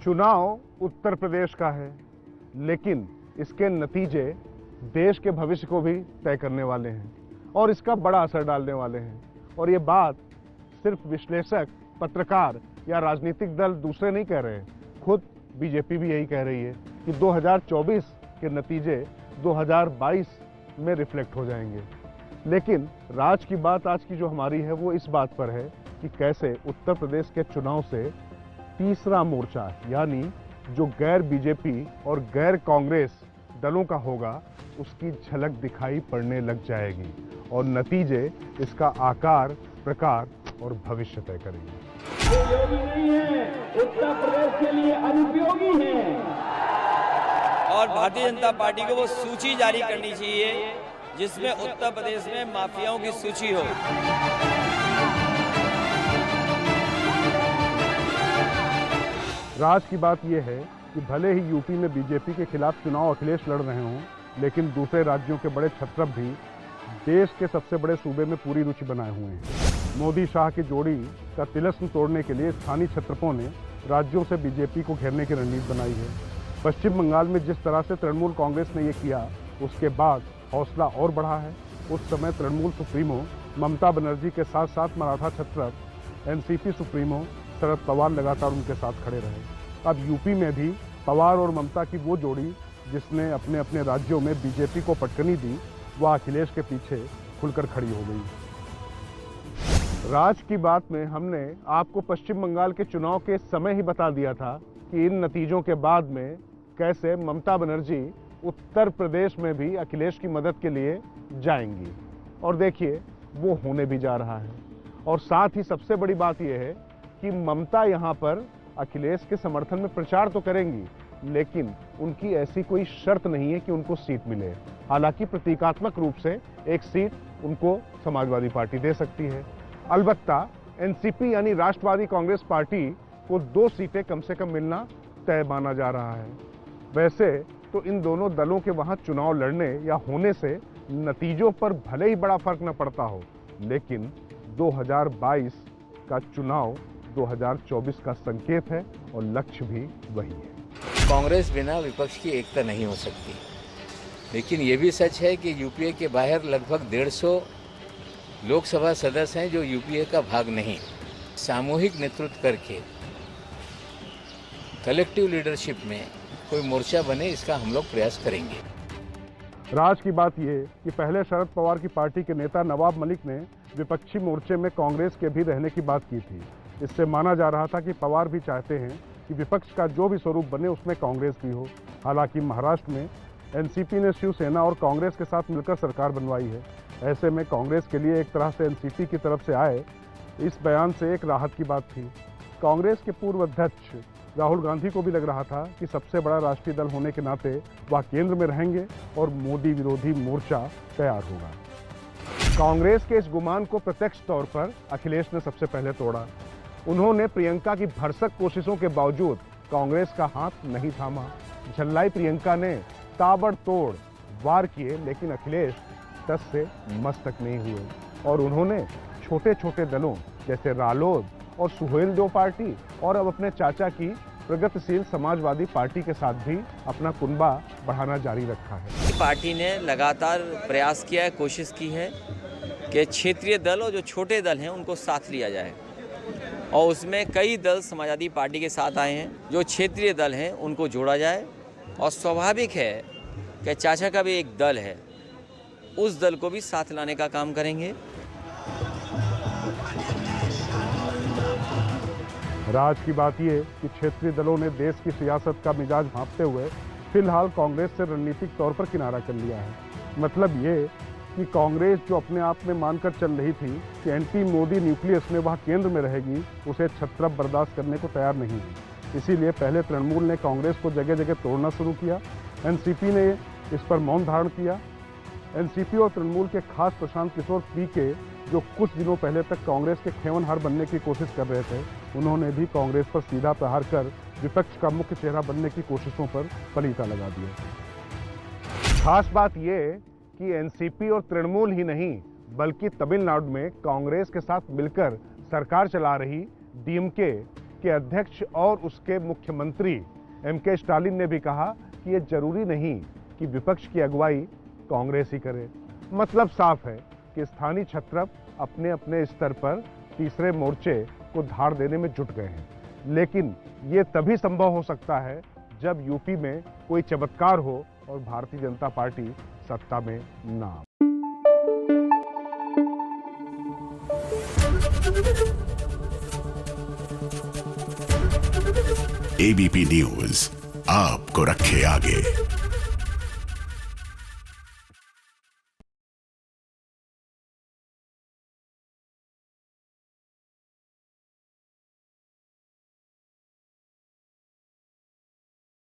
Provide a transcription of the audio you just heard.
चुनाव उत्तर प्रदेश का है, लेकिन इसके नतीजे देश के भविष्य को भी तय करने वाले हैं और इसका बड़ा असर डालने वाले हैं। और ये बात सिर्फ विश्लेषक, पत्रकार या राजनीतिक दल दूसरे नहीं कह रहे हैं, खुद बीजेपी भी यही कह रही है कि 2024 के नतीजे 2022 में रिफ्लेक्ट हो जाएंगे। लेकिन राज की बात आज की जो हमारी है वो इस बात पर है कि कैसे उत्तर प्रदेश के चुनाव से तीसरा मोर्चा, यानी जो गैर बीजेपी और गैर कांग्रेस दलों का होगा, उसकी झलक दिखाई पड़ने लग जाएगी और नतीजे इसका आकार, प्रकार और भविष्य तय करेंगे। ये योगी नहीं है, उत्तर प्रदेश के लिए अनुपयोगी है। और भारतीय जनता पार्टी को वो सूची जारी करनी चाहिए जिसमें उत्तर प्रदेश में माफियाओं की सूची हो। राज की बात यह है कि भले ही यूपी में बीजेपी के खिलाफ चुनाव अखिलेश लड़ रहे हों, लेकिन दूसरे राज्यों के बड़े छत्रप भी देश के सबसे बड़े सूबे में पूरी रुचि बनाए हुए हैं। मोदी शाह की जोड़ी का तिलिस्म तोड़ने के लिए स्थानीय छत्रपों ने राज्यों से बीजेपी को घेरने की रणनीति बनाई है। पश्चिम बंगाल में जिस तरह से तृणमूल कांग्रेस ने ये किया, उसके बाद हौसला और बढ़ा है। उस समय तृणमूल सुप्रीमो ममता बनर्जी के साथ साथ मराठा छत्रप एनसीपी सुप्रीमो शरद पवार लगातार उनके साथ खड़े रहे। अब यूपी में भी पवार और ममता की वो जोड़ी जिसने अपने अपने राज्यों में बीजेपी को पटकनी दी, वह अखिलेश के पीछे खुलकर खड़ी हो गई। राज की बात में हमने आपको पश्चिम बंगाल के चुनाव के समय ही बता दिया था कि इन नतीजों के बाद में कैसे ममता बनर्जी उत्तर प्रदेश में भी अखिलेश की मदद के लिए जाएंगी, और देखिए वो होने भी जा रहा है। और साथ ही सबसे बड़ी बात यह है कि ममता यहाँ पर अखिलेश के समर्थन में प्रचार तो करेंगी, लेकिन उनकी ऐसी कोई शर्त नहीं है कि उनको सीट मिले। हालांकि प्रतीकात्मक रूप से एक सीट उनको समाजवादी पार्टी दे सकती है। अलबत्ता एनसीपी यानी राष्ट्रवादी कांग्रेस पार्टी को 2 सीटें कम से कम मिलना तय माना जा रहा है। वैसे तो इन दोनों दलों के वहां चुनाव लड़ने या होने से नतीजों पर भले ही बड़ा फर्क न पड़ता हो, लेकिन 2022 का चुनाव 2024 का संकेत है और लक्ष्य भी वही है। कांग्रेस बिना विपक्ष की एकता नहीं हो सकती, लेकिन ये भी सच है कि यूपीए के बाहर लगभग 150 लोकसभा सदस्य हैं जो यूपीए का भाग नहीं। सामूहिक नेतृत्व करके कलेक्टिव लीडरशिप में कोई मोर्चा बने, इसका हम लोग प्रयास करेंगे। राज की बात यह कि पहले शरद पवार की पार्टी के नेता नवाब मलिक ने विपक्षी मोर्चे में कांग्रेस के भी रहने की बात की थी। इससे माना जा रहा था कि पवार भी चाहते हैं कि विपक्ष का जो भी स्वरूप बने उसमें कांग्रेस भी हो। हालांकि महाराष्ट्र में एनसीपी ने शिवसेना और कांग्रेस के साथ मिलकर सरकार बनवाई है। ऐसे में कांग्रेस के लिए एक तरह से एनसीपी की तरफ से आए इस बयान से एक राहत की बात थी। कांग्रेस के पूर्व अध्यक्ष राहुल गांधी को भी लग रहा था कि सबसे बड़ा राष्ट्रीय दल होने के नाते वह केंद्र में रहेंगे और मोदी विरोधी मोर्चा तैयार होगा। कांग्रेस के इस गुमान को प्रत्यक्ष तौर पर अखिलेश ने सबसे पहले तोड़ा। उन्होंने प्रियंका की भरसक कोशिशों के बावजूद कांग्रेस का हाथ नहीं थामा। झल्लाई प्रियंका ने ताबड़तोड़ वार किए, लेकिन अखिलेश टस से मस्तक नहीं हुए और उन्होंने छोटे छोटे दलों जैसे रालोद और सुहेलदेव पार्टी और अब अपने चाचा की प्रगतिशील समाजवादी पार्टी के साथ भी अपना कुनबा बढ़ाना जारी रखा है। पार्टी ने लगातार प्रयास किया है, कोशिश की है कि क्षेत्रीय दल और जो छोटे दल हैं उनको साथ लिया जाए, और उसमें कई दल समाजवादी पार्टी के साथ आए हैं। जो क्षेत्रीय दल हैं उनको जोड़ा जाए, और स्वाभाविक है कि चाचा का भी एक दल है, उस दल को भी साथ लाने का काम करेंगे। राज की बात यह कि क्षेत्रीय दलों ने देश की सियासत का मिजाज भांपते हुए फिलहाल कांग्रेस से रणनीतिक तौर पर किनारा कर लिया है। मतलब ये कि कांग्रेस जो अपने आप में मानकर चल रही थी कि एंटी मोदी न्यूक्लियस में वह केंद्र में रहेगी, उसे छत्रप बर्दाश्त करने को तैयार नहीं हुई। इसीलिए पहले तृणमूल ने कांग्रेस को जगह जगह तोड़ना शुरू किया। एनसीपी ने इस पर मौन धारण किया। एनसीपी और तृणमूल के खास प्रशांत किशोर पीके, जो कुछ दिनों पहले तक कांग्रेस के खेवनहार बनने की कोशिश कर रहे थे, उन्होंने भी कांग्रेस पर सीधा प्रहार कर विपक्ष का मुख्य चेहरा बनने की कोशिशों पर पलीता लगा दिया। खास बात यह कि एनसीपी और तृणमूल ही नहीं, बल्कि तमिलनाडु में कांग्रेस के साथ मिलकर सरकार चला रही डीएमके के अध्यक्ष और उसके मुख्यमंत्री एम.के. स्टालिन ने भी कहा कि ये जरूरी नहीं कि विपक्ष की अगुवाई कांग्रेस ही करे। मतलब साफ है कि स्थानीय क्षत्रप अपने अपने स्तर पर तीसरे मोर्चे को धार देने में जुट गए हैं, लेकिन ये तभी संभव हो सकता है जब यूपी में कोई चमत्कार हो और भारतीय जनता पार्टी सत्ता में ना आए। एबीपी न्यूज आपको रखे आगे।